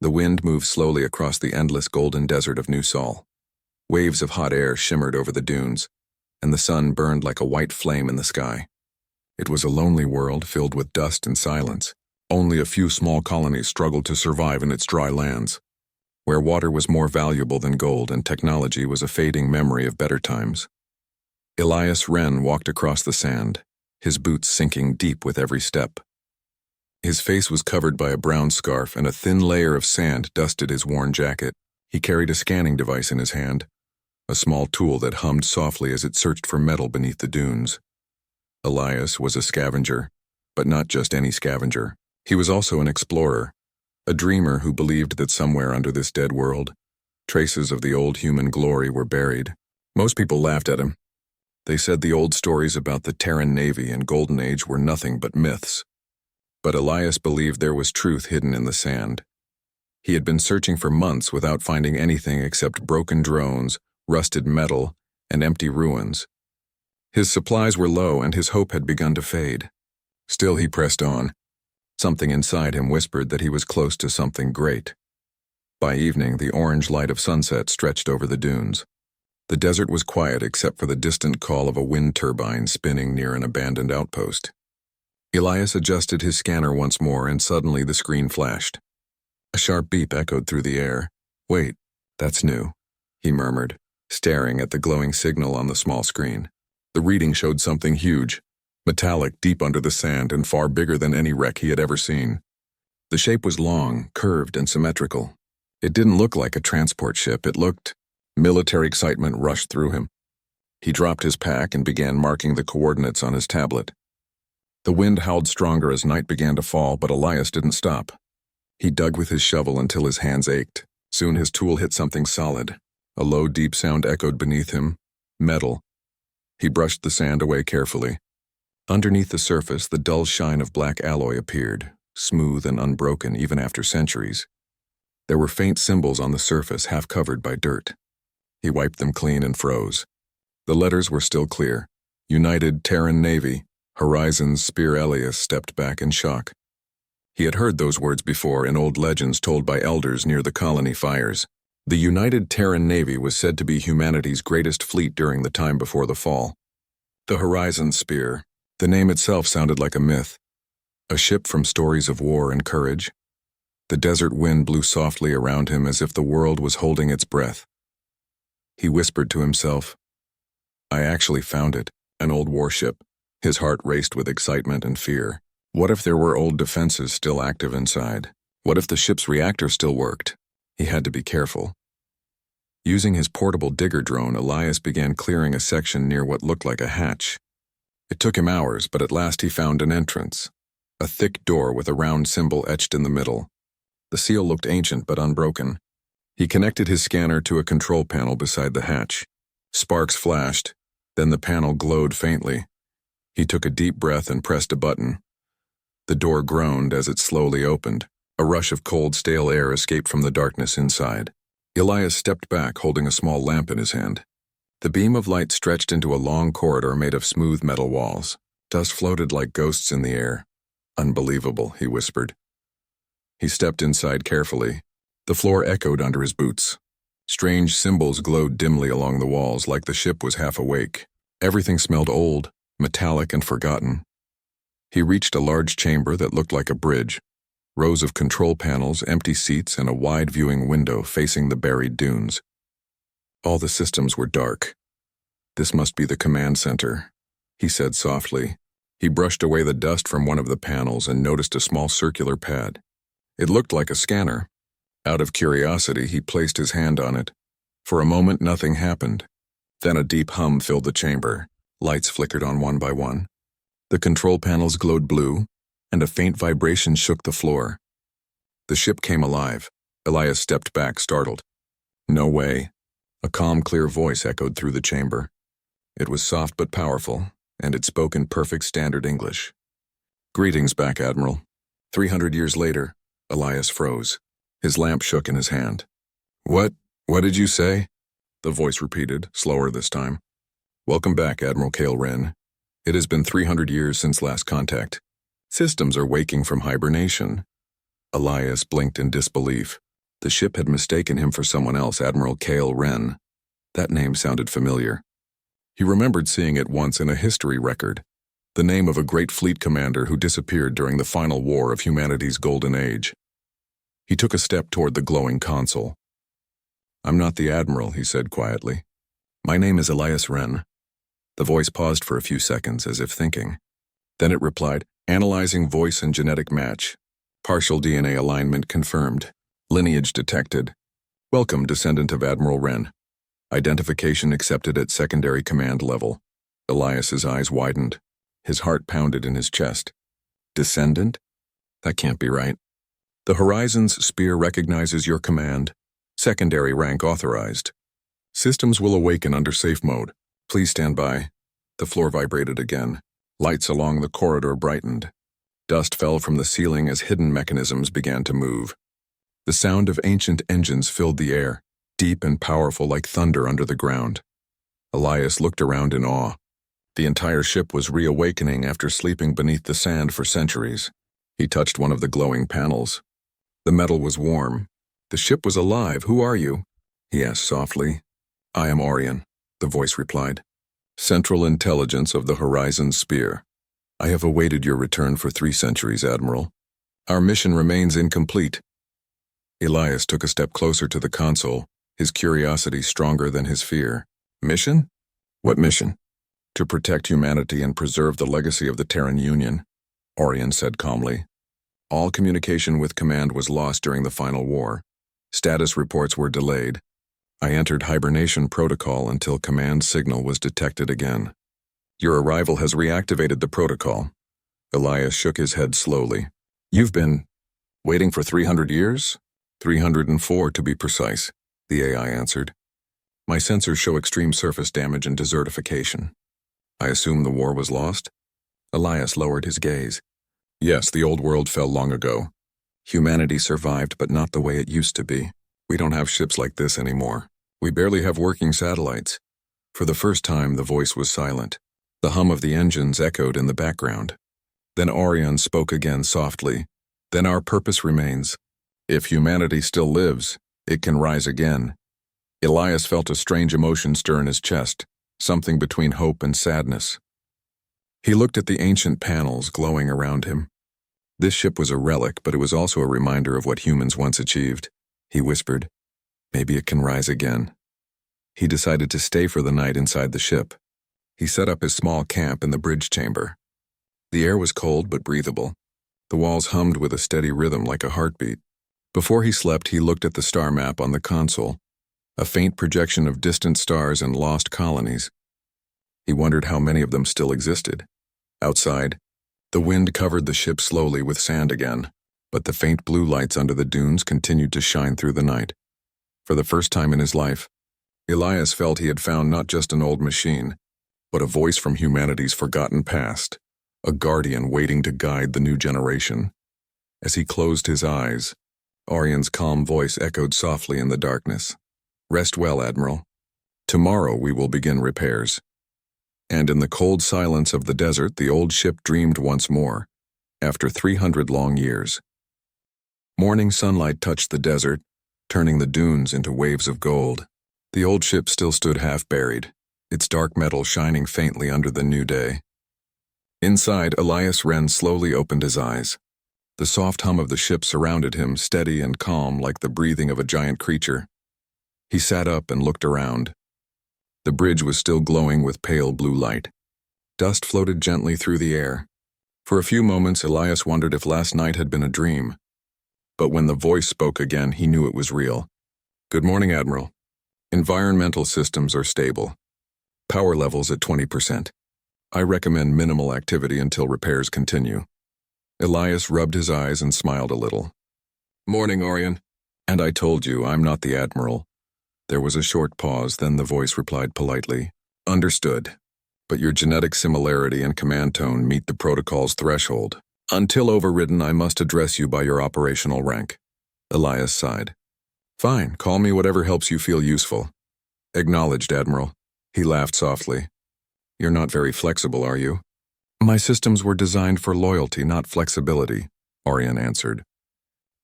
The wind moved slowly across the endless golden desert of New Sol. Waves of hot air shimmered over the dunes, and the sun burned like a white flame in the sky. It was a lonely world filled with dust and silence. Only a few small colonies struggled to survive in its dry lands, where water was more valuable than gold and technology was a fading memory of better times. Elias Wren walked across the sand, his boots sinking deep with every step. His face was covered by a brown scarf, and a thin layer of sand dusted his worn jacket. He carried a scanning device in his hand, a small tool that hummed softly as it searched for metal beneath the dunes. Elias was a scavenger, but not just any scavenger. He was also an explorer, a dreamer who believed that somewhere under this dead world, traces of the old human glory were buried. Most people laughed at him. They said the old stories about the Terran Navy and Golden Age were nothing but myths. But Elias believed there was truth hidden in the sand. He had been searching for months without finding anything except broken drones, rusted metal, and empty ruins. His supplies were low and his hope had begun to fade. Still he pressed on. Something inside him whispered that he was close to something great. By evening, the orange light of sunset stretched over the dunes. The desert was quiet except for the distant call of a wind turbine spinning near an abandoned outpost. Elias adjusted his scanner once more, and suddenly the screen flashed. A sharp beep echoed through the air. "Wait, that's new," he murmured, staring at the glowing signal on the small screen. The reading showed something huge, metallic deep under the sand and far bigger than any wreck he had ever seen. The shape was long, curved, and symmetrical. It didn't look like a transport ship. It looked... Military excitement rushed through him. He dropped his pack and began marking the coordinates on his tablet. The wind howled stronger as night began to fall, but Elias didn't stop. He dug with his shovel until his hands ached. Soon his tool hit something solid. A low, deep sound echoed beneath him. Metal. He brushed the sand away carefully. Underneath the surface, the dull shine of black alloy appeared, smooth and unbroken even after centuries. There were faint symbols on the surface, half covered by dirt. He wiped them clean and froze. The letters were still clear. United Terran Navy. Horizon's Spear. Elias stepped back in shock. He had heard those words before in old legends told by elders near the colony fires. The United Terran Navy was said to be humanity's greatest fleet during the time before the fall. The Horizon's Spear. The name itself sounded like a myth. A ship from stories of war and courage. The desert wind blew softly around him as if the world was holding its breath. He whispered to himself, "I actually found it, an old warship." His heart raced with excitement and fear. What if there were old defenses still active inside? What if the ship's reactor still worked? He had to be careful. Using his portable digger drone, Elias began clearing a section near what looked like a hatch. It took him hours, but at last he found an entrance. A thick door with a round symbol etched in the middle. The seal looked ancient but unbroken. He connected his scanner to a control panel beside the hatch. Sparks flashed, then the panel glowed faintly. He took a deep breath and pressed a button. The door groaned as it slowly opened. A rush of cold, stale air escaped from the darkness inside. Elias stepped back, holding a small lamp in his hand. The beam of light stretched into a long corridor made of smooth metal walls. Dust floated like ghosts in the air. "Unbelievable," he whispered. He stepped inside carefully. The floor echoed under his boots. Strange symbols glowed dimly along the walls, like the ship was half awake. Everything smelled old, metallic, and forgotten. He reached a large chamber that looked like a bridge. Rows of control panels, empty seats, and a wide viewing window facing the buried dunes. All the systems were dark. "This must be the command center," he said softly. He brushed away the dust from one of the panels and noticed a small circular pad. It looked like a scanner. Out of curiosity, he placed his hand on it. For a moment, nothing happened. Then a deep hum filled the chamber. Lights flickered on one by one. The control panels glowed blue, and a faint vibration shook the floor. The ship came alive. Elias stepped back, startled. "No way." A calm, clear voice echoed through the chamber. It was soft but powerful, and it spoke in perfect standard English. "Greetings back, Admiral." 300 years later, Elias froze. His lamp shook in his hand. What did you say?" the voice repeated, slower this time. "Welcome back, Admiral Kale Wren. It has been 300 years since last contact. Systems are waking from hibernation." Elias blinked in disbelief. The ship had mistaken him for someone else, Admiral Cale Wren. That name sounded familiar. He remembered seeing it once in a history record, the name of a great fleet commander who disappeared during the final war of humanity's golden age. He took a step toward the glowing console. "I'm not the Admiral," he said quietly. "My name is Elias Wren." The voice paused for a few seconds, as if thinking. Then it replied, "Analyzing voice and genetic match. Partial DNA alignment confirmed. Lineage detected. Welcome, descendant of Admiral Wren. Identification accepted at secondary command level." Elias's eyes widened. His heart pounded in his chest. "Descendant? That can't be right." "The Horizon's sphere recognizes your command. Secondary rank authorized. Systems will awaken under safe mode. Please stand by." The floor vibrated again. Lights along the corridor brightened. Dust fell from the ceiling as hidden mechanisms began to move. The sound of ancient engines filled the air, deep and powerful like thunder under the ground. Elias looked around in awe. The entire ship was reawakening after sleeping beneath the sand for centuries. He touched one of the glowing panels. The metal was warm. The ship was alive. "Who are you?" he asked softly. "I am Orion," the voice replied. "Central Intelligence of the Horizon Sphere. I have awaited your return for 3 centuries, Admiral. Our mission remains incomplete." Elias took a step closer to the console, his curiosity stronger than his fear. "Mission? What mission?" "To protect humanity and preserve the legacy of the Terran Union," Orion said calmly. "All communication with command was lost during the final war. Status reports were delayed. I entered hibernation protocol until command signal was detected again. Your arrival has reactivated the protocol." Elias shook his head slowly. "You've been waiting for 300 years? 304 to be precise," the AI answered. "My sensors show extreme surface damage and desertification. I assume the war was lost?" Elias lowered his gaze. "Yes, the old world fell long ago. Humanity survived, but not the way it used to be. We don't have ships like this anymore. We barely have working satellites." For the first time, the voice was silent. The hum of the engines echoed in the background. Then Orion spoke again softly. "Then our purpose remains. If humanity still lives, it can rise again." Elias felt a strange emotion stir in his chest, something between hope and sadness. He looked at the ancient panels glowing around him. This ship was a relic, but it was also a reminder of what humans once achieved. He whispered, "Maybe it can rise again." He decided to stay for the night inside the ship. He set up his small camp in the bridge chamber. The air was cold but breathable. The walls hummed with a steady rhythm like a heartbeat. Before he slept, he looked at the star map on the console, a faint projection of distant stars and lost colonies. He wondered how many of them still existed. Outside, the wind covered the ship slowly with sand again, but the faint blue lights under the dunes continued to shine through the night. For the first time in his life, Elias felt he had found not just an old machine, but a voice from humanity's forgotten past, a guardian waiting to guide the new generation. As he closed his eyes, Orion's calm voice echoed softly in the darkness. "Rest well, Admiral. Tomorrow we will begin repairs." And in the cold silence of the desert, the old ship dreamed once more, after 300 long years. Morning sunlight touched the desert, turning the dunes into waves of gold. The old ship still stood half buried, its dark metal shining faintly under the new day. Inside, Elias Wren slowly opened his eyes. The soft hum of the ship surrounded him, steady and calm like the breathing of a giant creature. He sat up and looked around. The bridge was still glowing with pale blue light. Dust floated gently through the air. For a few moments, Elias wondered if last night had been a dream. But when the voice spoke again, he knew it was real. "Good morning, Admiral. Environmental systems are stable. Power levels at 20%. I recommend minimal activity until repairs continue." Elias rubbed his eyes and smiled a little. "Morning, Orion. And I told you, I'm not the Admiral." There was a short pause, then the voice replied politely, "Understood. But your genetic similarity and command tone meet the protocol's threshold. Until overridden, I must address you by your operational rank." Elias sighed. "Fine, call me whatever helps you feel useful." "Acknowledged, Admiral." He laughed softly. "You're not very flexible, are you?" "My systems were designed for loyalty, not flexibility," Orion answered.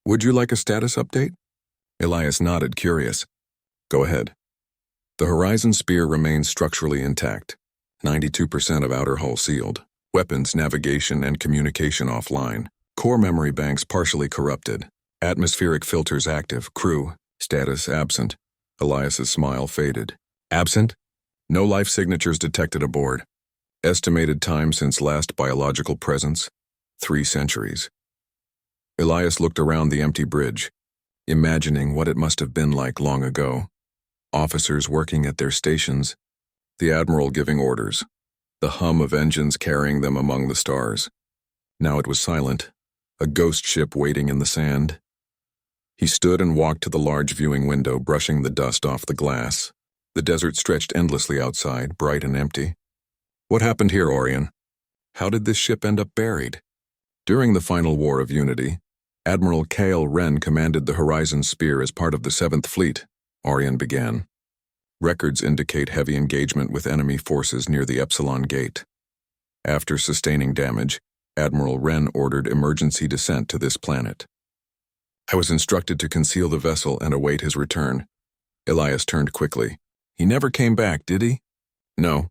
"Would you like a status update?" Elias nodded, curious. Go ahead. The Horizon Spear remains structurally intact. 92% of outer hull sealed. Weapons, navigation, and communication offline. Core memory banks partially corrupted. Atmospheric filters active. Crew, status absent. Elias's smile faded. Absent? No life signatures detected aboard. Estimated time since last biological presence? 3 centuries. Elias looked around the empty bridge, imagining what it must have been like long ago. Officers working at their stations, the Admiral giving orders, the hum of engines carrying them among the stars. Now it was silent, a ghost ship waiting in the sand. He stood and walked to the large viewing window, brushing the dust off the glass. The desert stretched endlessly outside, bright and empty. What happened here, Orion? How did this ship end up buried? During the final War of Unity, Admiral Kale Wren commanded the Horizon Spear as part of the 7th Fleet, Orion began. Records indicate heavy engagement with enemy forces near the Epsilon Gate. After sustaining damage, Admiral Wren ordered emergency descent to this planet. I was instructed to conceal the vessel and await his return. Elias turned quickly. He never came back, did he? No.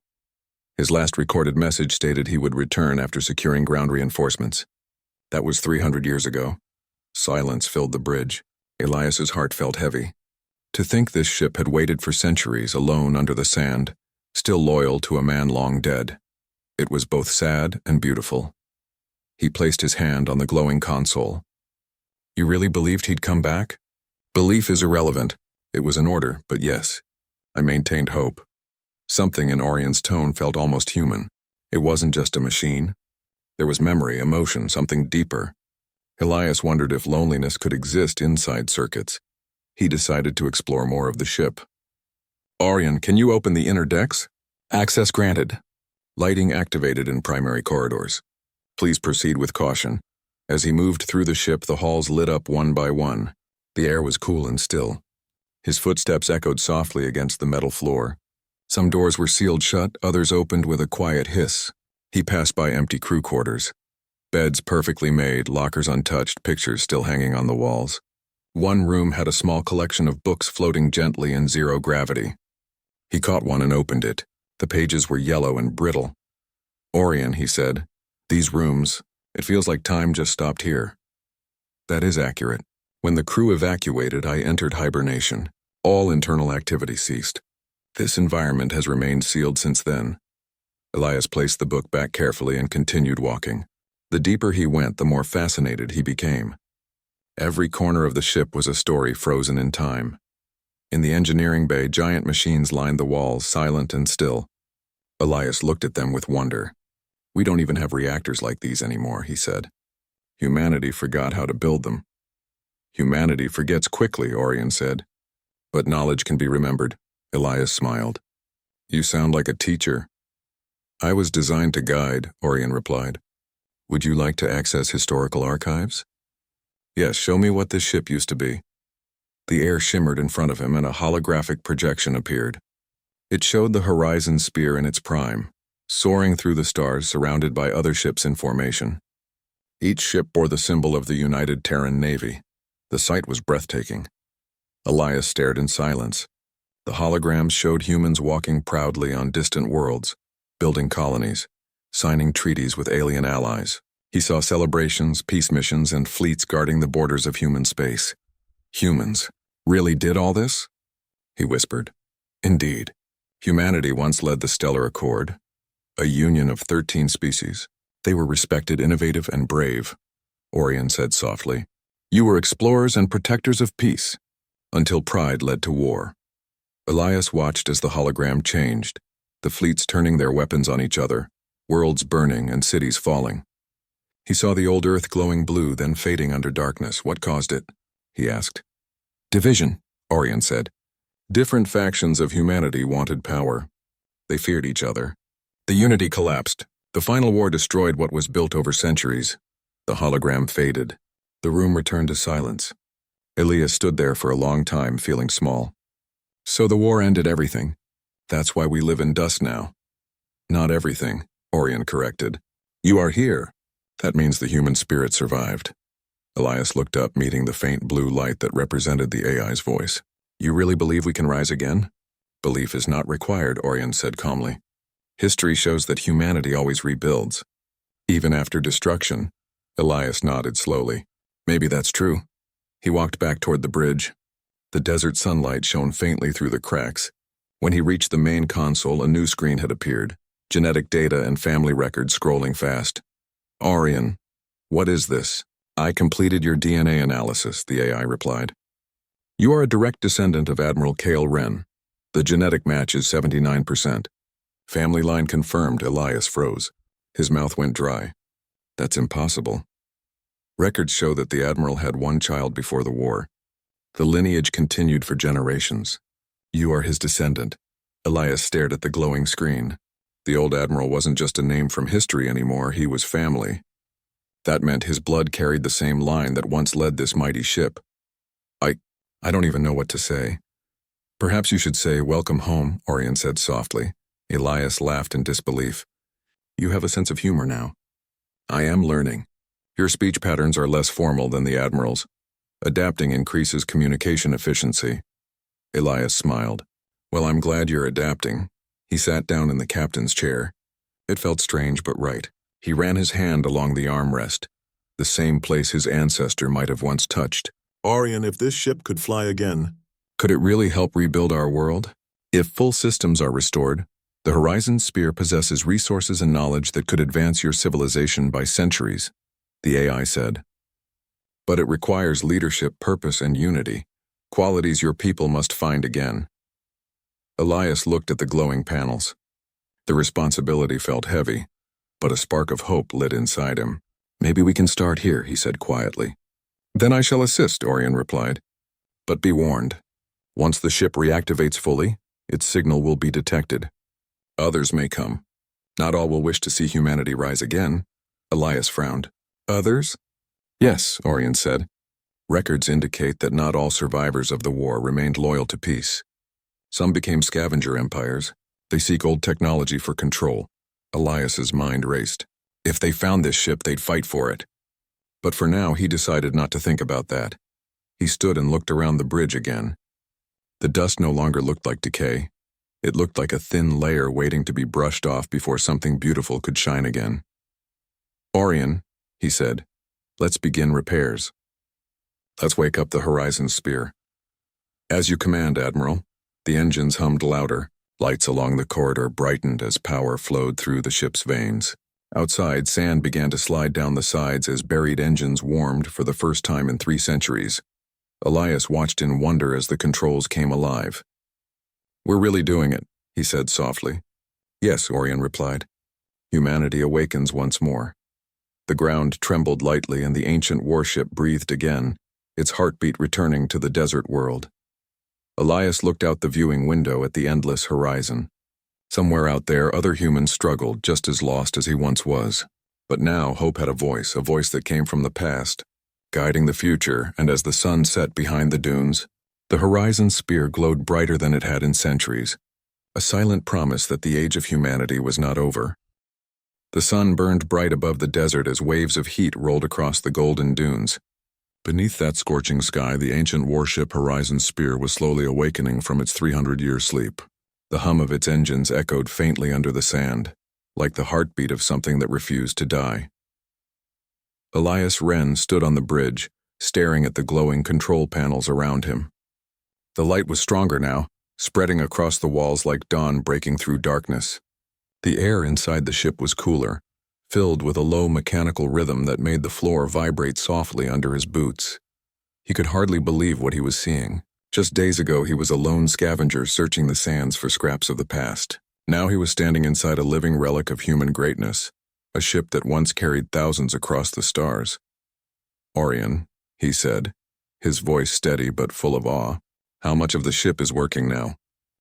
His last recorded message stated he would return after securing ground reinforcements. That was 300 years ago. Silence filled the bridge. Elias's heart felt heavy. To think this ship had waited for centuries alone under the sand, still loyal to a man long dead. It was both sad and beautiful. He placed his hand on the glowing console. You really believed he'd come back? Belief is irrelevant. It was an order, but yes. I maintained hope. Something in Orion's tone felt almost human. It wasn't just a machine. There was memory, emotion, something deeper. Elias wondered if loneliness could exist inside circuits. He decided to explore more of the ship. Orion, can you open the inner decks? Access granted. Lighting activated in primary corridors. Please proceed with caution. As he moved through the ship, the halls lit up one by one. The air was cool and still. His footsteps echoed softly against the metal floor. Some doors were sealed shut, others opened with a quiet hiss. He passed by empty crew quarters. Beds perfectly made, lockers untouched, pictures still hanging on the walls. One room had a small collection of books floating gently in zero gravity. He caught one and opened it. The pages were yellow and brittle. Orion, he said, these rooms, it feels like time just stopped here. That is accurate. When the crew evacuated, I entered hibernation. All internal activity ceased. This environment has remained sealed since then. Elias placed the book back carefully and continued walking. The deeper he went, the more fascinated he became. Every corner of the ship was a story frozen in time. In the engineering bay, giant machines lined the walls, silent and still. Elias looked at them with wonder. We don't even have reactors like these anymore, he said. Humanity forgot how to build them. Humanity forgets quickly, Orion said. But knowledge can be remembered. Elias smiled. You sound like a teacher. I was designed to guide, Orion replied. Would you like to access historical archives? Yes, show me what this ship used to be. The air shimmered in front of him and a holographic projection appeared. It showed the Horizon Spear in its prime, soaring through the stars surrounded by other ships in formation. Each ship bore the symbol of the United Terran Navy. The sight was breathtaking. Elias stared in silence. The holograms showed humans walking proudly on distant worlds, building colonies, signing treaties with alien allies. He saw celebrations, peace missions, and fleets guarding the borders of human space. Humans really did all this? He whispered. Indeed. Humanity once led the Stellar Accord, a union of 13 species. They were respected, innovative, and brave. Orion said softly. You were explorers and protectors of peace, until pride led to war. Elias watched as the hologram changed, the fleets turning their weapons on each other, worlds burning and cities falling. He saw the old Earth glowing blue, then fading under darkness. What caused it? He asked. Division, Orion said. Different factions of humanity wanted power. They feared each other. The unity collapsed. The final war destroyed what was built over centuries. The hologram faded. The room returned to silence. Elias stood there for a long time, feeling small. So the war ended everything. That's why we live in dust now. Not everything, Orion corrected. You are here. That means the human spirit survived. Elias looked up, meeting the faint blue light that represented the AI's voice. You really believe we can rise again? Belief is not required, Orion said calmly. History shows that humanity always rebuilds. Even after destruction. Elias nodded slowly. Maybe that's true. He walked back toward the bridge. The desert sunlight shone faintly through the cracks. When he reached the main console, a new screen had appeared. Genetic data and family records scrolling fast. Orion, what is this? I completed your DNA analysis, the AI replied. You are a direct descendant of Admiral Kale Ren. The genetic match is 79%. Family line confirmed. Elias froze. His mouth went dry. That's impossible. Records show that the Admiral had one child before the war. The lineage continued for generations. You are his descendant. Elias stared at the glowing screen. The old Admiral wasn't just a name from history anymore, he was family. That meant his blood carried the same line that once led this mighty ship. I don't even know what to say. Perhaps you should say, welcome home, Orion said softly. Elias laughed in disbelief. You have a sense of humor now. I am learning. Your speech patterns are less formal than the Admiral's. Adapting increases communication efficiency. Elias smiled. Well, I'm glad you're adapting. He sat down in the captain's chair. It felt strange but right. He ran his hand along the armrest, the same place his ancestor might have once touched. Orion, if this ship could fly again. Could it really help rebuild our world? If full systems are restored, the Horizon Sphere possesses resources and knowledge that could advance your civilization by centuries, the AI said. But it requires leadership, purpose, and unity, qualities your people must find again. Elias looked at the glowing panels. The responsibility felt heavy, but a spark of hope lit inside him. Maybe we can start here, he said quietly. Then I shall assist, Orion replied. But be warned. Once the ship reactivates fully, its signal will be detected. Others may come. Not all will wish to see humanity rise again. Elias frowned. Others? Yes, Orion said. Records indicate that not all survivors of the war remained loyal to peace. Some became scavenger empires. They seek old technology for control. Elias's mind raced. If they found this ship, they'd fight for it. But for now, he decided not to think about that. He stood and looked around the bridge again. The dust no longer looked like decay. It looked like a thin layer waiting to be brushed off before something beautiful could shine again. Orion, he said, let's begin repairs. Let's wake up the Horizon Sphere. As you command, Admiral. The engines hummed louder. Lights along the corridor brightened as power flowed through the ship's veins. Outside, sand began to slide down the sides as buried engines warmed for the first time in 3 centuries. Elias watched in wonder as the controls came alive. We're really doing it, he said softly. Yes, Orion replied. Humanity awakens once more. The ground trembled lightly and the ancient warship breathed again, its heartbeat returning to the desert world. Elias looked out the viewing window at the endless horizon. Somewhere out there, other humans struggled, just as lost as he once was. But now, hope had a voice that came from the past, guiding the future, and as the sun set behind the dunes, the Horizon Sphere glowed brighter than it had in centuries, a silent promise that the age of humanity was not over. The sun burned bright above the desert as waves of heat rolled across the golden dunes. Beneath that scorching sky, the ancient warship Horizon Sphere was slowly awakening from its 300-year sleep. The hum of its engines echoed faintly under the sand, like the heartbeat of something that refused to die. Elias Wren stood on the bridge, staring at the glowing control panels around him. The light was stronger now, spreading across the walls like dawn breaking through darkness. The air inside the ship was cooler, filled with a low mechanical rhythm that made the floor vibrate softly under his boots. He could hardly believe what he was seeing. Just days ago, he was a lone scavenger searching the sands for scraps of the past. Now he was standing inside a living relic of human greatness, a ship that once carried thousands across the stars. Orion, he said, his voice steady but full of awe. How much of the ship is working now?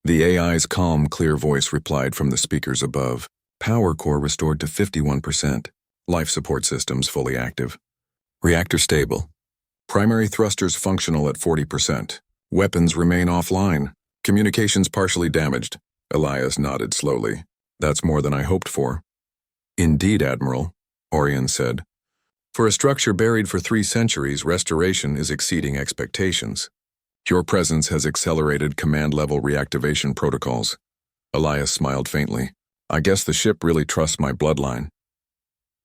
The AI's calm, clear voice replied from the speakers above. Power core restored to 51%. Life support systems fully active. Reactor stable. Primary thrusters functional at 40%. Weapons remain offline. Communications partially damaged. Elias nodded slowly. That's more than I hoped for. Indeed, Admiral, Orion said. For a structure buried for 3 centuries, restoration is exceeding expectations. Your presence has accelerated command-level reactivation protocols. Elias smiled faintly. I guess the ship really trusts my bloodline.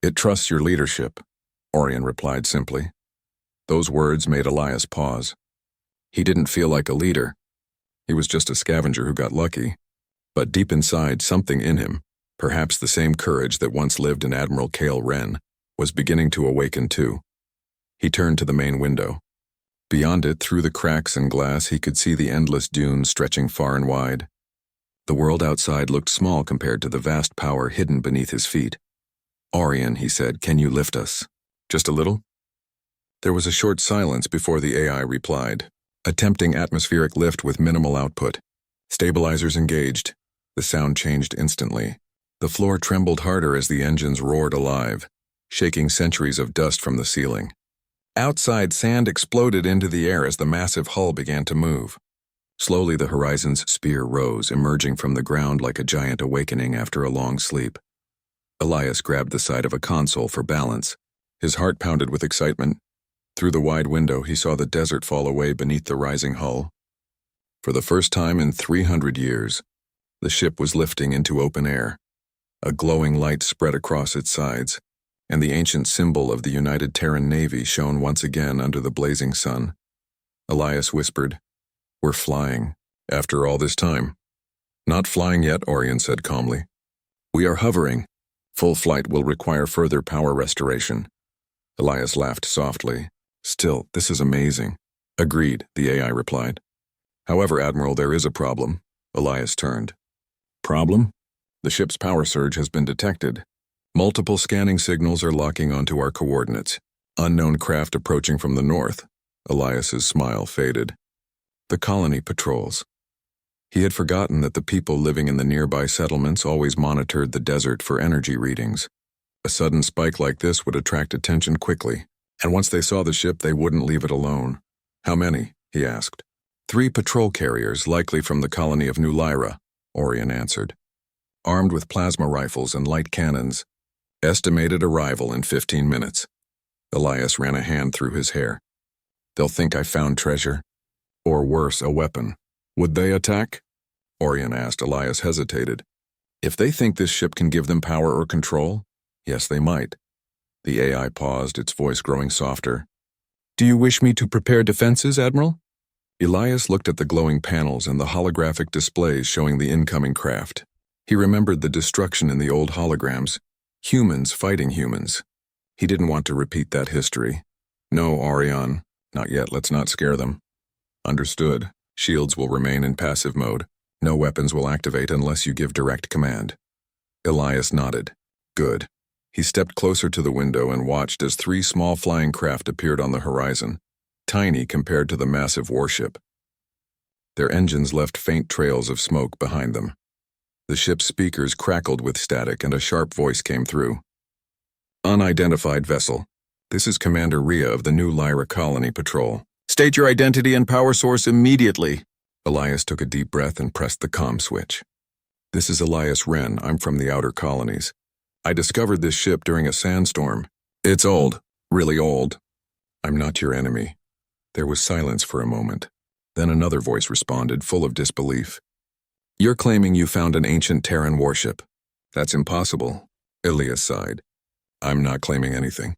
It trusts your leadership, Orion replied simply. Those words made Elias pause. He didn't feel like a leader. He was just a scavenger who got lucky. But deep inside, something in him, perhaps the same courage that once lived in Admiral Cale Wren, was beginning to awaken too. He turned to the main window. Beyond it, through the cracks in glass, he could see the endless dunes stretching far and wide. The world outside looked small compared to the vast power hidden beneath his feet. Orion, he said, can you lift us? Just a little? There was a short silence before the AI replied. Attempting atmospheric lift with minimal output. Stabilizers engaged. The sound changed instantly. The floor trembled harder as the engines roared alive, shaking centuries of dust from the ceiling. Outside, sand exploded into the air as the massive hull began to move. Slowly, the Horizon's spear rose, emerging from the ground like a giant awakening after a long sleep. Elias grabbed the side of a console for balance. His heart pounded with excitement. Through the wide window, he saw the desert fall away beneath the rising hull. For the first time in 300 years, the ship was lifting into open air. A glowing light spread across its sides, and the ancient symbol of the United Terran Navy shone once again under the blazing sun. Elias whispered, We're flying, after all this time. Not flying yet, Orion said calmly. We are hovering. Full flight will require further power restoration. Elias laughed softly. Still, this is amazing. Agreed, the AI replied. However, Admiral, there is a problem. Elias turned. Problem? The ship's power surge has been detected. Multiple scanning signals are locking onto our coordinates. Unknown craft approaching from the north. Elias's smile faded. The colony patrols. He had forgotten that the people living in the nearby settlements always monitored the desert for energy readings. A sudden spike like this would attract attention quickly, and once they saw the ship, they wouldn't leave it alone. How many? He asked. 3 patrol carriers, likely from the colony of New Lyra, Orion answered. Armed with plasma rifles and light cannons. Estimated arrival in 15 minutes. Elias ran a hand through his hair. They'll think I found treasure. Or worse, a weapon. Would they attack? Orion asked. Elias hesitated. If they think this ship can give them power or control, yes, they might. The AI paused, its voice growing softer. Do you wish me to prepare defenses, Admiral? Elias looked at the glowing panels and the holographic displays showing the incoming craft. He remembered the destruction in the old holograms. Humans fighting humans. He didn't want to repeat that history. No, Orion. Not yet, let's not scare them. Understood. Shields will remain in passive mode. No weapons will activate unless you give direct command. Elias nodded. Good. He stepped closer to the window and watched as 3 small flying craft appeared on the horizon, tiny compared to the massive warship. Their engines left faint trails of smoke behind them. The ship's speakers crackled with static and a sharp voice came through. Unidentified vessel. This is Commander Rhea of the New Lyra Colony Patrol. State your identity and power source immediately. Elias took a deep breath and pressed the comm switch. This is Elias Wren. I'm from the outer colonies. I discovered this ship during a sandstorm. It's old. Really old. I'm not your enemy. There was silence for a moment. Then another voice responded, full of disbelief. You're claiming you found an ancient Terran warship. That's impossible. Elias sighed. I'm not claiming anything.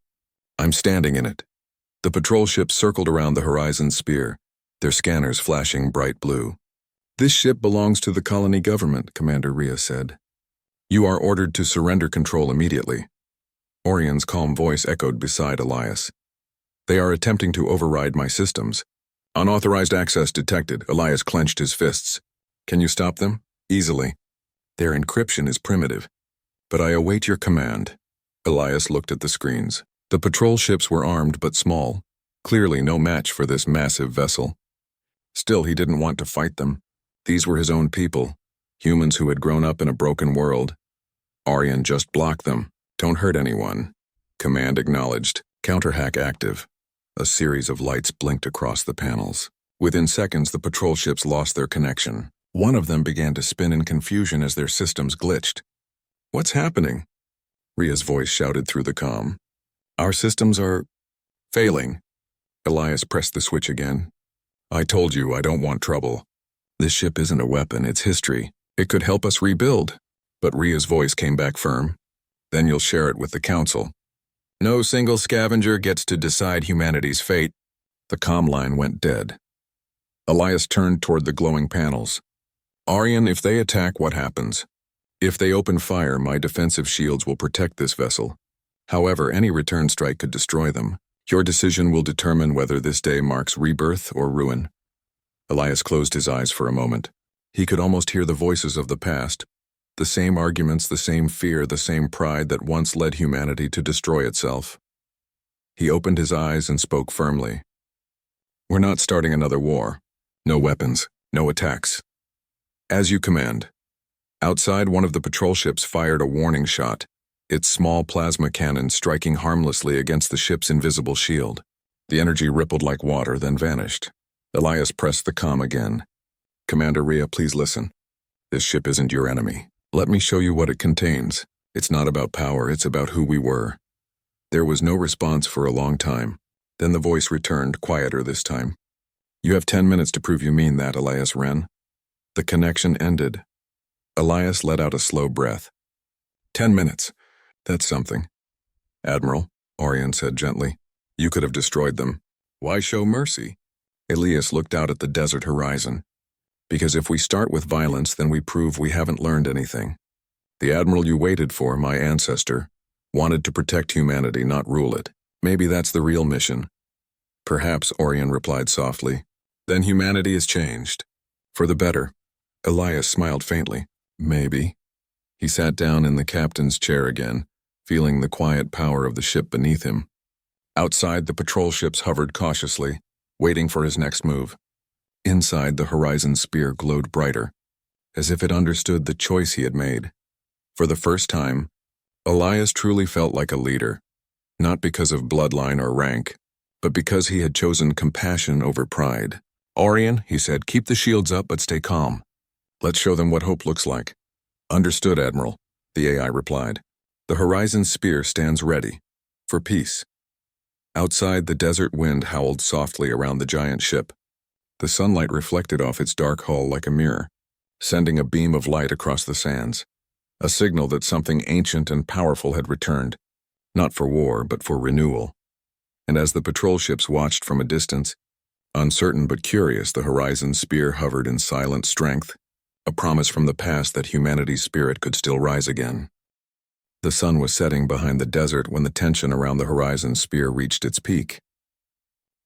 I'm standing in it. The patrol ship circled around the horizon spear, their scanners flashing bright blue. This ship belongs to the colony government, Commander Rhea said. You are ordered to surrender control immediately. Orion's calm voice echoed beside Elias. They are attempting to override my systems. Unauthorized access detected. Elias clenched his fists. Can you stop them? Easily. Their encryption is primitive. But I await your command. Elias looked at the screens. The patrol ships were armed but small, clearly no match for this massive vessel. Still, he didn't want to fight them. These were his own people, humans who had grown up in a broken world. Orion, just block them. Don't hurt anyone. Command acknowledged. Counterhack active. A series of lights blinked across the panels. Within seconds, the patrol ships lost their connection. One of them began to spin in confusion as their systems glitched. What's happening? Rhea's voice shouted through the comm. Our systems are failing. Elias pressed the switch again. I told you I don't want trouble. This ship isn't a weapon, it's history. It could help us rebuild. But Rhea's voice came back firm. Then you'll share it with the Council. No single scavenger gets to decide humanity's fate. The comm line went dead. Elias turned toward the glowing panels. Arian, if they attack, what happens? If they open fire, my defensive shields will protect this vessel. However, any return strike could destroy them. Your decision will determine whether this day marks rebirth or ruin. Elias closed his eyes for a moment. He could almost hear the voices of the past. The same arguments, the same fear, the same pride that once led humanity to destroy itself. He opened his eyes and spoke firmly. We're not starting another war. No weapons, no attacks. As you command. Outside, one of the patrol ships fired a warning shot, its small plasma cannon striking harmlessly against the ship's invisible shield. The energy rippled like water, then vanished. Elias pressed the comm again. Commander Rhea, please listen. This ship isn't your enemy. Let me show you what it contains. It's not about power, it's about who we were. There was no response for a long time. Then the voice returned, quieter this time. You have 10 minutes to prove you mean that, Elias Wren. The connection ended. Elias let out a slow breath. 10 minutes. That's something. Admiral, Orion said gently, you could have destroyed them. Why show mercy? Elias looked out at the desert horizon. Because if we start with violence, then we prove we haven't learned anything. The Admiral you waited for, my ancestor, wanted to protect humanity, not rule it. Maybe that's the real mission. Perhaps, Orion replied softly. Then humanity is changed. For the better. Elias smiled faintly. Maybe. He sat down in the captain's chair again, feeling the quiet power of the ship beneath him. Outside, the patrol ships hovered cautiously, waiting for his next move. Inside, the Horizon spear glowed brighter, as if it understood the choice he had made. For the first time, Elias truly felt like a leader, not because of bloodline or rank, but because he had chosen compassion over pride. Orion, he said, keep the shields up but stay calm. Let's show them what hope looks like. Understood, Admiral, the AI replied. The Horizon spear stands ready. For peace. Outside, the desert wind howled softly around the giant ship. The sunlight reflected off its dark hull like a mirror, sending a beam of light across the sands, a signal that something ancient and powerful had returned, not for war, but for renewal. And as the patrol ships watched from a distance, uncertain but curious, the Horizon spear hovered in silent strength, a promise from the past that humanity's spirit could still rise again. The sun was setting behind the desert when the tension around the Horizon spear reached its peak.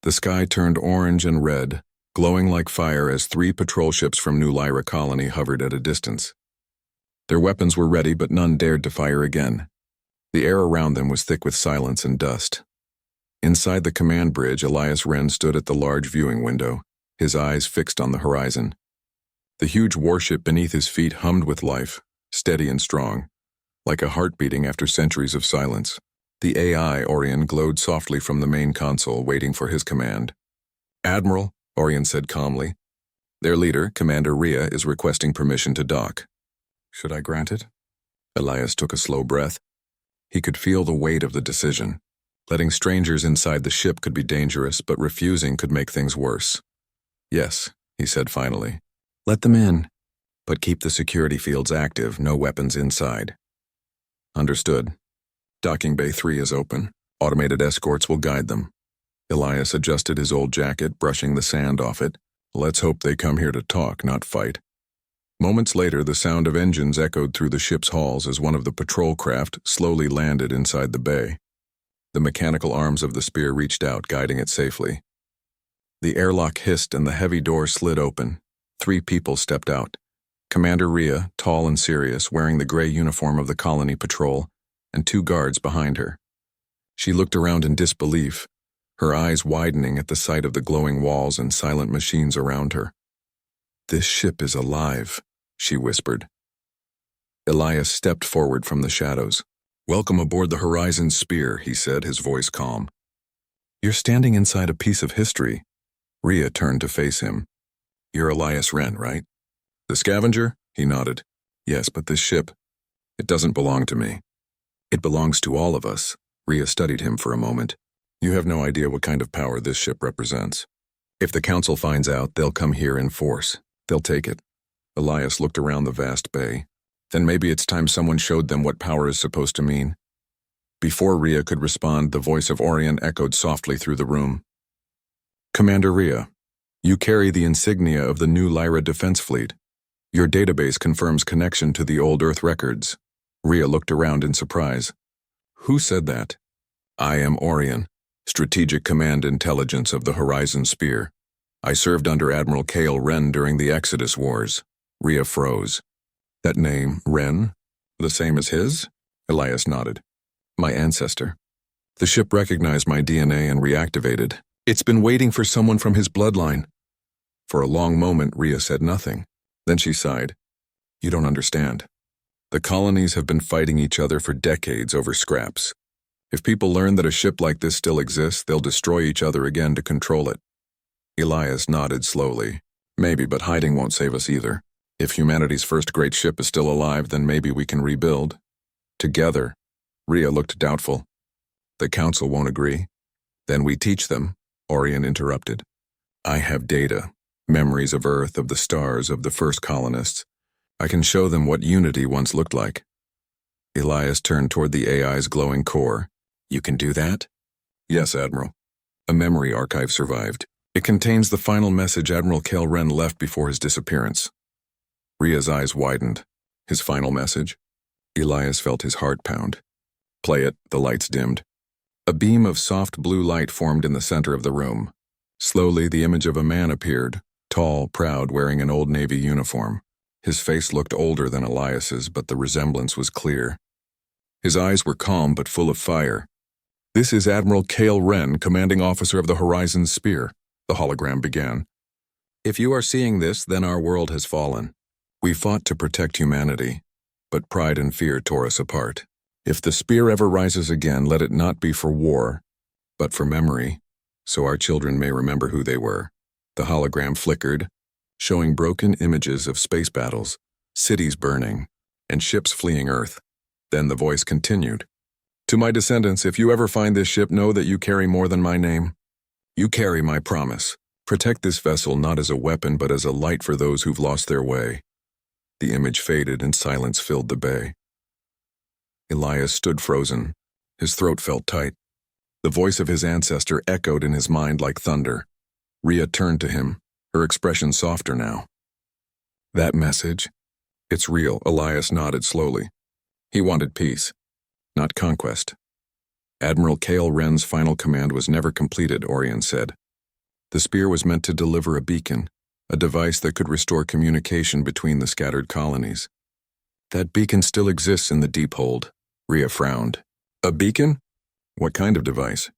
The sky turned orange and red, glowing like fire as 3 patrol ships from New Lyra colony hovered at a distance. Their weapons were ready, but none dared to fire again. The air around them was thick with silence and dust. Inside the command bridge, Elias Wren stood at the large viewing window, his eyes fixed on the horizon. The huge warship beneath his feet hummed with life, steady and strong, like a heart beating after centuries of silence. The AI, Orion, glowed softly from the main console, waiting for his command. Admiral, Orion said calmly, their leader, Commander Rhea, is requesting permission to dock. Should I grant it? Elias took a slow breath. He could feel the weight of the decision. Letting strangers inside the ship could be dangerous, but refusing could make things worse. Yes, he said finally. Let them in, but keep the security fields active, no weapons inside. Understood. Docking Bay 3 is open. Automated escorts will guide them. Elias adjusted his old jacket, brushing the sand off it. Let's hope they come here to talk, not fight. Moments later, the sound of engines echoed through the ship's halls as one of the patrol craft slowly landed inside the bay. The mechanical arms of the spear reached out, guiding it safely. The airlock hissed and the heavy door slid open. 3 people stepped out. Commander Rhea, tall and serious, wearing the gray uniform of the colony patrol, and 2 guards behind her. She looked around in disbelief, her eyes widening at the sight of the glowing walls and silent machines around her. This ship is alive, she whispered. Elias stepped forward from the shadows. Welcome aboard the Horizon Spear, he said, his voice calm. You're standing inside a piece of history. Rhea turned to face him. You're Elias Wren, right? The scavenger? He nodded. Yes, but this ship, it doesn't belong to me. It belongs to all of us, Rhea studied him for a moment. You have no idea what kind of power this ship represents. If the Council finds out, they'll come here in force. They'll take it. Elias looked around the vast bay. Then maybe it's time someone showed them what power is supposed to mean. Before Rhea could respond, the voice of Orion echoed softly through the room. Commander Rhea, you carry the insignia of the new Lyra Defense Fleet. Your database confirms connection to the old Earth records. Rhea looked around in surprise. Who said that? I am Orion, Strategic Command Intelligence of the Horizon Spear. I served under Admiral Kale Wren during the Exodus Wars. Rhea froze. That name, Wren? The same as his? Elias nodded. My ancestor. The ship recognized my DNA and reactivated. It's been waiting for someone from his bloodline. For a long moment, Rhea said nothing. Then she sighed. You don't understand. The colonies have been fighting each other for decades over scraps. If people learn that a ship like this still exists, they'll destroy each other again to control it. Elias nodded slowly. Maybe, but hiding won't save us either. If humanity's first great ship is still alive, then maybe we can rebuild. Together. Rhea looked doubtful. The Council won't agree. Then we teach them, Orion interrupted. I have data, memories of Earth, of the stars, of the first colonists. I can show them what unity once looked like. Elias turned toward the AI's glowing core. You can do that? Yes, Admiral. A memory archive survived. It contains the final message Admiral Kale Wren left before his disappearance. Rhea's eyes widened. His final message? Elias felt his heart pound. Play it, the lights dimmed. A beam of soft blue light formed in the center of the room. Slowly, the image of a man appeared, tall, proud, wearing an old Navy uniform. His face looked older than Elias's, but the resemblance was clear. His eyes were calm but full of fire. This is Admiral Kale Wren, commanding officer of the Horizon Spear, the hologram began. If you are seeing this, then our world has fallen. We fought to protect humanity, but pride and fear tore us apart. If the spear ever rises again, let it not be for war, but for memory, so our children may remember who they were. The hologram flickered, showing broken images of space battles, cities burning, and ships fleeing Earth. Then the voice continued. To my descendants, if you ever find this ship, know that you carry more than my name. You carry my promise. Protect this vessel not as a weapon, but as a light for those who've lost their way. The image faded and silence filled the bay. Elias stood frozen. His throat felt tight. The voice of his ancestor echoed in his mind like thunder. Rhea turned to him, her expression softer now. That message? It's real, Elias nodded slowly. He wanted peace, not conquest. Admiral Kale Wren's final command was never completed, Orion said. The spear was meant to deliver a beacon, a device that could restore communication between the scattered colonies. That beacon still exists in the deep hold. Rhea frowned. A beacon? What kind of device?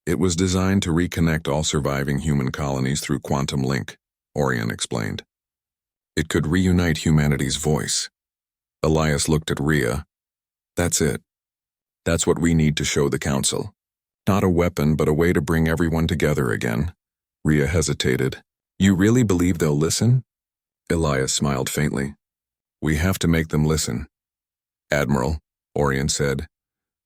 It was designed to reconnect all surviving human colonies through quantum link, Orion explained. It could reunite humanity's voice. Elias looked at Rhea. That's it. That's what we need to show the Council. Not a weapon, but a way to bring everyone together again. Rhea hesitated. You really believe they'll listen? Elias smiled faintly. We have to make them listen. Admiral, Orion said,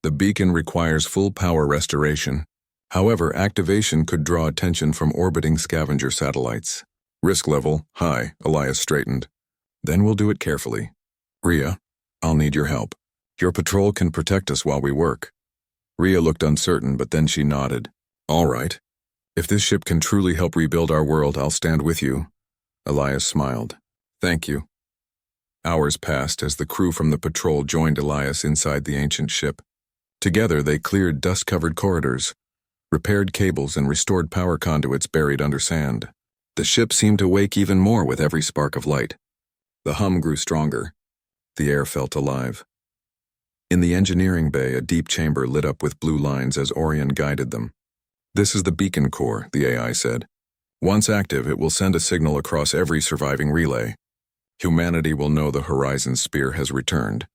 the beacon requires full power restoration. However, activation could draw attention from orbiting scavenger satellites. Risk level, high, Elias straightened. Then we'll do it carefully. Rhea, I'll need your help. Your patrol can protect us while we work. Rhea looked uncertain, but then she nodded. All right. If this ship can truly help rebuild our world, I'll stand with you. Elias smiled. Thank you. Hours passed as the crew from the patrol joined Elias inside the ancient ship. Together, they cleared dust-covered corridors, repaired cables, and restored power conduits buried under sand. The ship seemed to wake even more with every spark of light. The hum grew stronger. The air felt alive. In the engineering bay, a deep chamber lit up with blue lines as Orion guided them. This is the beacon core, the AI said. Once active, it will send a signal across every surviving relay. Humanity will know the Horizon Spear has returned.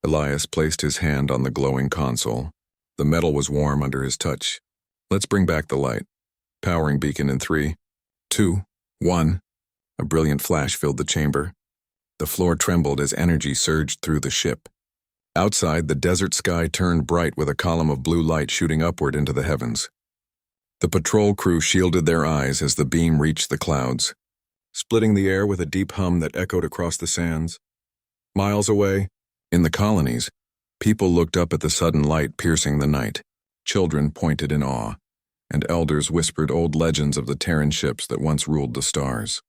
Elias placed his hand on the glowing console. The metal was warm under his touch. Let's bring back the light. Powering beacon in 3, 2, 1. A brilliant flash filled the chamber. The floor trembled as energy surged through the ship. Outside, the desert sky turned bright with a column of blue light shooting upward into the heavens. The patrol crew shielded their eyes as the beam reached the clouds, splitting the air with a deep hum that echoed across the sands. Miles away, in the colonies, people looked up at the sudden light piercing the night. Children pointed in awe, and elders whispered old legends of the Terran ships that once ruled the stars.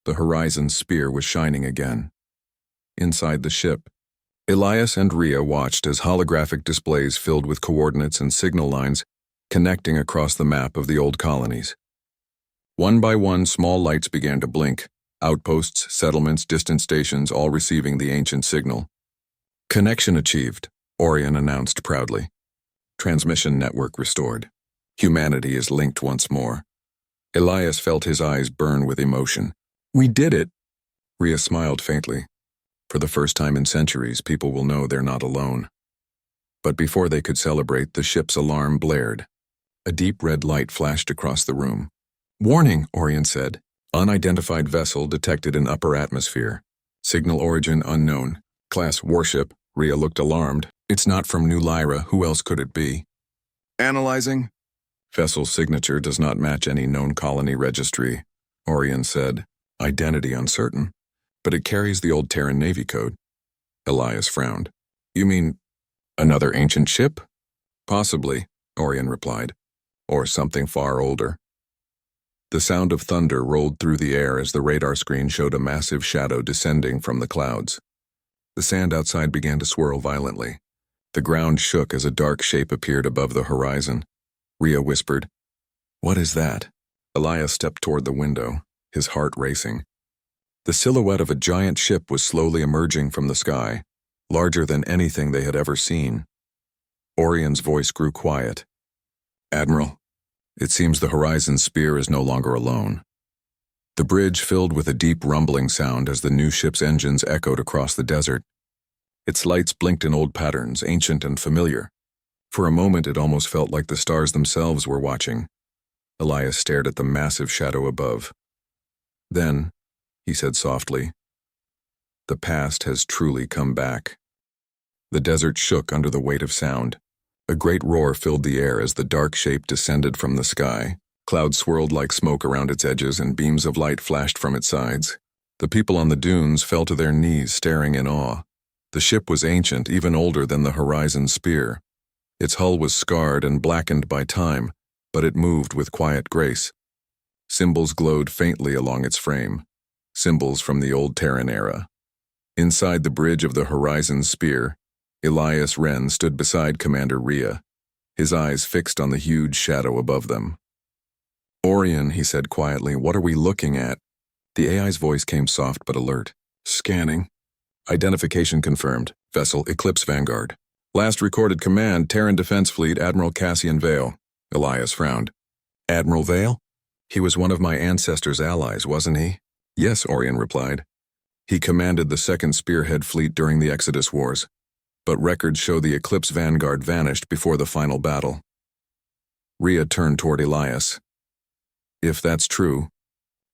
The Horizon's spear was shining again. Inside the ship, Elias and Rhea watched as holographic displays filled with coordinates and signal lines connecting across the map of the old colonies. One by one, small lights began to blink, outposts, settlements, distant stations, all receiving the ancient signal. Connection achieved, Orion announced proudly. Transmission network restored. Humanity is linked once more. Elias felt his eyes burn with emotion. We did it! Rhea smiled faintly. For the first time in centuries, people will know they're not alone. But before they could celebrate, the ship's alarm blared. A deep red light flashed across the room. Warning, Orion said. Unidentified vessel detected in upper atmosphere. Signal origin unknown. Class warship. Rhea looked alarmed. It's not from New Lyra. Who else could it be? Analyzing. Vessel's signature does not match any known colony registry, Orion said. Identity uncertain. But it carries the old Terran Navy code. Elias frowned. You mean another ancient ship? Possibly, Orion replied. Or something far older. The sound of thunder rolled through the air as the radar screen showed a massive shadow descending from the clouds. The sand outside began to swirl violently. The ground shook as a dark shape appeared above the horizon. Rhea whispered, What is that? Elias stepped toward the window, his heart racing. The silhouette of a giant ship was slowly emerging from the sky, larger than anything they had ever seen. Orion's voice grew quiet. Admiral, it seems the Horizon's spear is no longer alone. The bridge filled with a deep rumbling sound as the new ship's engines echoed across the desert. Its lights blinked in old patterns, ancient and familiar. For a moment it almost felt like the stars themselves were watching. Elias stared at the massive shadow above. Then, he said softly, the past has truly come back. The desert shook under the weight of sound. A great roar filled the air as the dark shape descended from the sky. Clouds swirled like smoke around its edges and beams of light flashed from its sides. The people on the dunes fell to their knees, staring in awe. The ship was ancient, even older than the Horizon's spear. Its hull was scarred and blackened by time, but it moved with quiet grace. Symbols glowed faintly along its frame. Symbols from the old Terran era. Inside the bridge of the Horizon's spear, Elias Wren stood beside Commander Rhea, his eyes fixed on the huge shadow above them. Orion, he said quietly, what are we looking at? The AI's voice came soft but alert. Scanning. Identification confirmed. Vessel Eclipse Vanguard. Last recorded command, Terran Defense Fleet, Admiral Cassian Vale. Elias frowned. Admiral Vale? He was one of my ancestors' allies, wasn't he? Yes, Orion replied. He commanded the Second Spearhead Fleet during the Exodus Wars, but records show the Eclipse Vanguard vanished before the final battle. Rhea turned toward Elias. If that's true,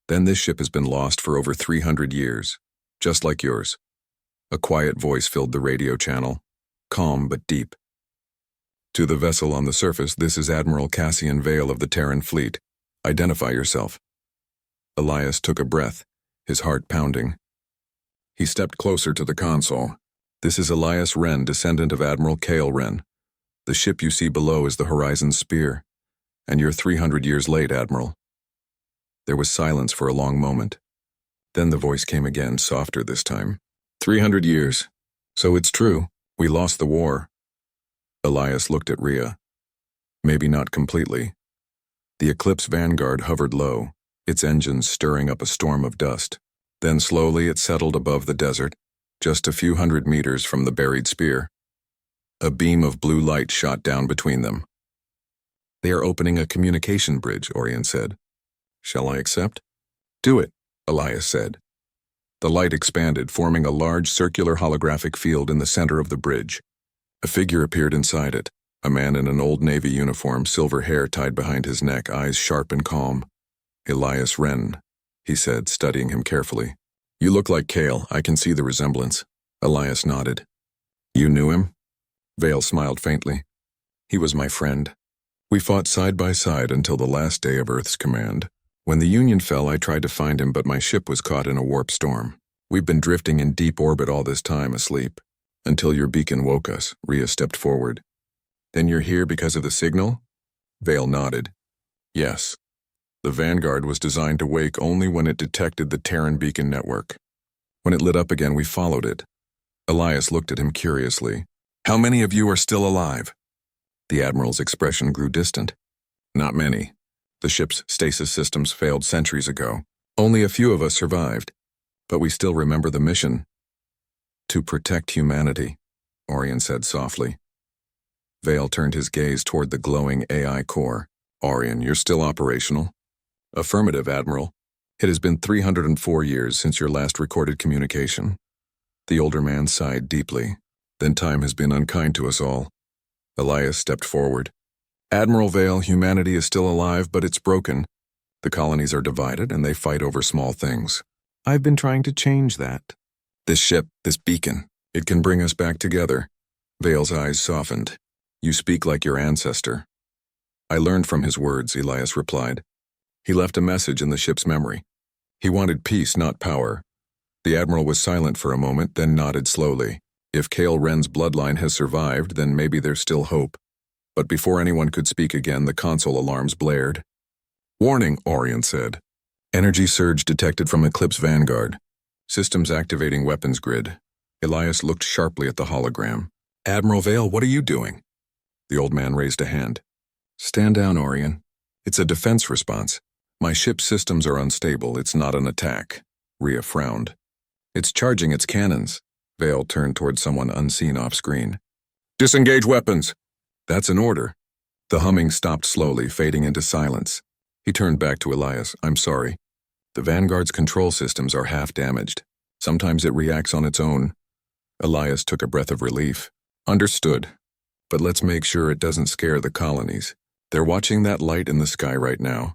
then this ship has been lost for over 300 years, just like yours. A quiet voice filled the radio channel, calm but deep. To the vessel on the surface, this is Admiral Cassian Vale of the Terran Fleet. Identify yourself. Elias took a breath, his heart pounding. He stepped closer to the console. This is Elias Wren, descendant of Admiral Cale Wren. The ship you see below is the Horizon's spear, and you're 300 years late, Admiral. There was silence for a long moment. Then the voice came again, softer this time. 300 years. So it's true. We lost the war. Elias looked at Rhea. Maybe not completely. The Eclipse Vanguard hovered low, its engines stirring up a storm of dust. Then slowly it settled above the desert, just a few hundred meters from the buried spear. A beam of blue light shot down between them. They are opening a communication bridge, Orion said. Shall I accept? Do it, Elias said. The light expanded, forming a large circular holographic field in the center of the bridge. A figure appeared inside it, a man in an old Navy uniform, silver hair tied behind his neck, eyes sharp and calm. Elias Wren, he said, studying him carefully. You look like Cale, I can see the resemblance. Elias nodded. You knew him? Vale smiled faintly. He was my friend. We fought side by side until the last day of Earth's command. When the Union fell, I tried to find him, but my ship was caught in a warp storm. We've been drifting in deep orbit all this time, asleep. Until your beacon woke us, Rhea stepped forward. Then you're here because of the signal? Vale nodded. Yes. The Vanguard was designed to wake only when it detected the Terran beacon network. When it lit up again, we followed it. Elias looked at him curiously. How many of you are still alive? The Admiral's expression grew distant. Not many. The ship's stasis systems failed centuries ago. Only a few of us survived. But we still remember the mission. To protect humanity, Orion said softly. Vale turned his gaze toward the glowing AI core. Orion, you're still operational? Affirmative, Admiral. It has been 304 years since your last recorded communication. The older man sighed deeply. Then time has been unkind to us all. Elias stepped forward. Admiral Vale, humanity is still alive, but it's broken. The colonies are divided, and they fight over small things. I've been trying to change that. This ship, this beacon, it can bring us back together. Vale's eyes softened. You speak like your ancestor. I learned from his words, Elias replied. He left a message in the ship's memory. He wanted peace, not power. The Admiral was silent for a moment, then nodded slowly. If Kale Wren's bloodline has survived, then maybe there's still hope. But before anyone could speak again, the console alarms blared. Warning, Orion said. Energy surge detected from Eclipse Vanguard. Systems activating weapons grid. Elias looked sharply at the hologram. Admiral Vale, what are you doing? The old man raised a hand. Stand down, Orion. It's a defense response. My ship's systems are unstable. It's not an attack. Rhea frowned. It's charging its cannons. Vale turned toward someone unseen off-screen. Disengage weapons! That's an order. The humming stopped slowly, fading into silence. He turned back to Elias. I'm sorry. The Vanguard's control systems are half damaged. Sometimes it reacts on its own. Elias took a breath of relief. Understood. But let's make sure it doesn't scare the colonies. They're watching that light in the sky right now.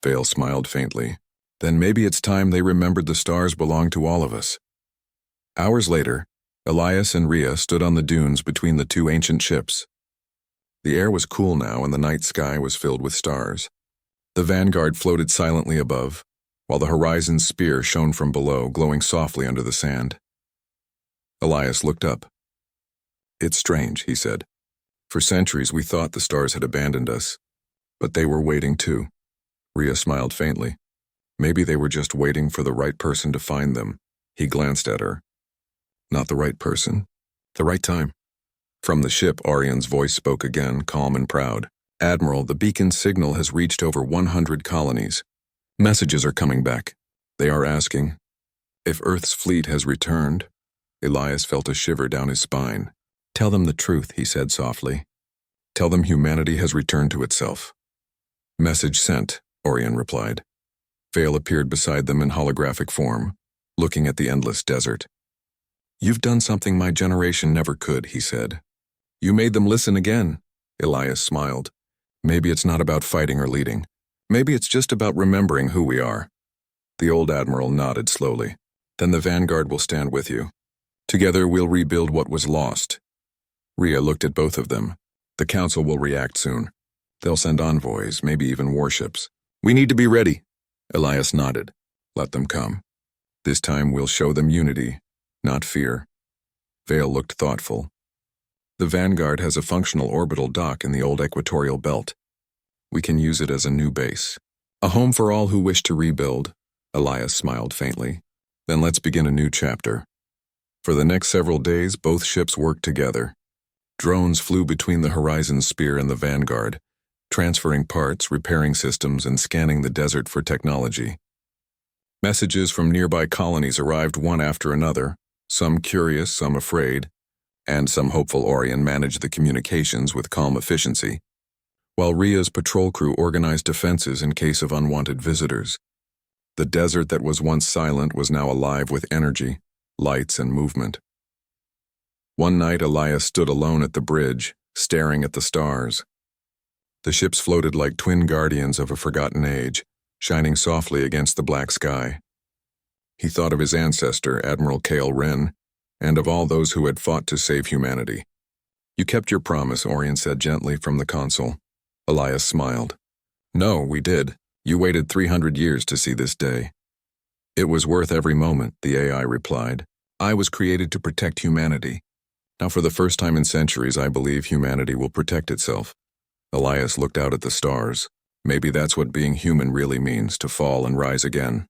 Vale smiled faintly. Then maybe it's time they remembered the stars belong to all of us. Hours later, Elias and Rhea stood on the dunes between the two ancient ships. The air was cool now and the night sky was filled with stars. The Vanguard floated silently above, while the horizon's spear shone from below, glowing softly under the sand. Elias looked up. It's strange, he said. For centuries we thought the stars had abandoned us, but they were waiting too. Rhea smiled faintly. Maybe they were just waiting for the right person to find them. He glanced at her. Not the right person. The right time. From the ship, Orion's voice spoke again, calm and proud. Admiral, the beacon signal has reached over 100 colonies. Messages are coming back. They are asking if Earth's fleet has returned. Elias felt a shiver down his spine. Tell them the truth, he said softly. Tell them humanity has returned to itself. Message sent, Orion replied. Vale appeared beside them in holographic form, looking at the endless desert. You've done something my generation never could, he said. You made them listen again. Elias smiled. Maybe it's not about fighting or leading. Maybe it's just about remembering who we are. The old Admiral nodded slowly. Then the Vanguard will stand with you. Together we'll rebuild what was lost. Rhea looked at both of them. The Council will react soon. They'll send envoys, maybe even warships. We need to be ready. Elias nodded. Let them come. This time we'll show them unity, not fear. Vale looked thoughtful. The Vanguard has a functional orbital dock in the old equatorial belt. We can use it as a new base. A home for all who wish to rebuild. Elias smiled faintly. Then let's begin a new chapter. For the next several days, both ships worked together. Drones flew between the Horizon Spear and the Vanguard, transferring parts, repairing systems, and scanning the desert for technology. Messages from nearby colonies arrived one after another, some curious, some afraid, and some hopeful. Orion managed the communications with calm efficiency, while Rhea's patrol crew organized defenses in case of unwanted visitors. The desert that was once silent was now alive with energy, lights, and movement. One night, Elias stood alone at the bridge, staring at the stars. The ships floated like twin guardians of a forgotten age, shining softly against the black sky. He thought of his ancestor, Admiral Kale Wren, and of all those who had fought to save humanity. You kept your promise, Orion said gently from the console. Elias smiled. No, we did. You waited 300 years to see this day. It was worth every moment, the AI replied. I was created to protect humanity. Now for the first time in centuries, I believe humanity will protect itself. Elias looked out at the stars. Maybe that's what being human really means, to fall and rise again.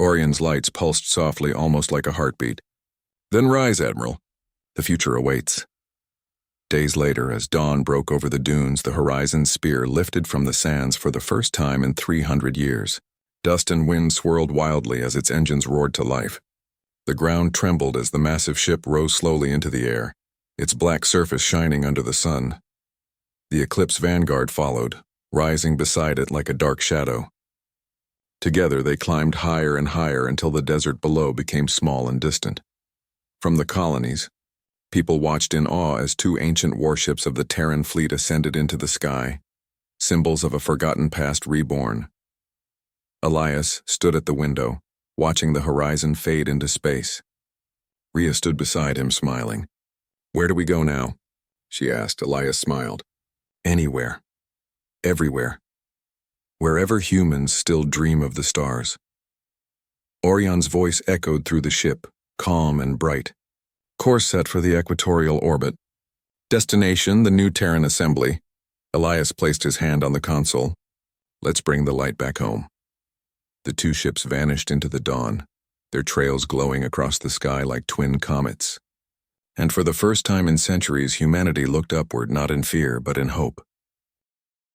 Orion's lights pulsed softly, almost like a heartbeat. Then rise, Admiral. The future awaits. Days later, as dawn broke over the dunes, the Horizon spear lifted from the sands for the first time in 300 years. Dust and wind swirled wildly as its engines roared to life. The ground trembled as the massive ship rose slowly into the air, its black surface shining under the sun. The Eclipse Vanguard followed, rising beside it like a dark shadow. Together they climbed higher and higher until the desert below became small and distant. From the colonies, people watched in awe as two ancient warships of the Terran fleet ascended into the sky, symbols of a forgotten past reborn. Elias stood at the window, watching the horizon fade into space. Rhea stood beside him, smiling. Where do we go now? She asked. Elias smiled. Anywhere. Everywhere. Wherever humans still dream of the stars. Orion's voice echoed through the ship, calm and bright. Course set for the equatorial orbit. Destination, the new Terran assembly. Elias placed his hand on the console. Let's bring the light back home. The two ships vanished into the dawn, their trails glowing across the sky like twin comets. And for the first time in centuries, humanity looked upward not in fear but in hope.